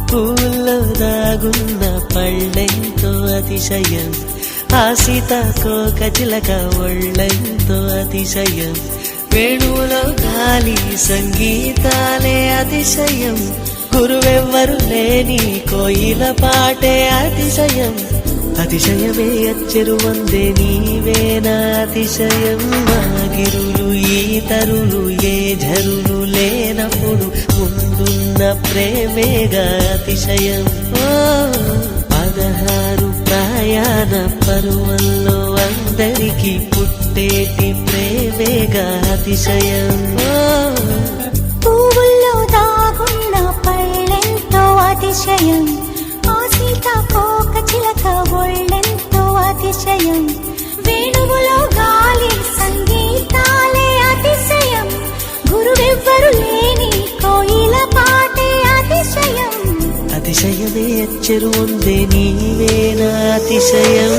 పూల్లో దాగున్న పళ్ళెంతో అతిశయం, ఆ సీతాకోక చిలక ఒళ్ళెంతో అతిశయం, వేణువులో గాలి సంగీతాలే అతిశయం, గురువెవ్వరు లేని కోయిల పాటే అతిశయం, అతిశయమే అచ్చెరు వందే నీవేనా అతిశయం, మాగిరులు ఈ తరులు ఏ ఝరులు లేనప్పుడు ముందున్న ప్రేమేగా అతిశయం. 16 ప్రయాణ పరువల్లో అందరికీ పుట్టేటి ప్రేమేగా అతిశయం. పువ్వుల్లో దాగున్న పళ్ళెంతో అతిశయం, ఆ సీతాకోక చిలక ఒళ్ళెంతో అతిశయం, వేణువులో గాలి సంగీతాలే అతిశయం, గురువెవ్వరు లేని కోయిల పాటే అతిశయం, అతిశయమే అచ్చెరు వందే నీవేనా అతిశయం.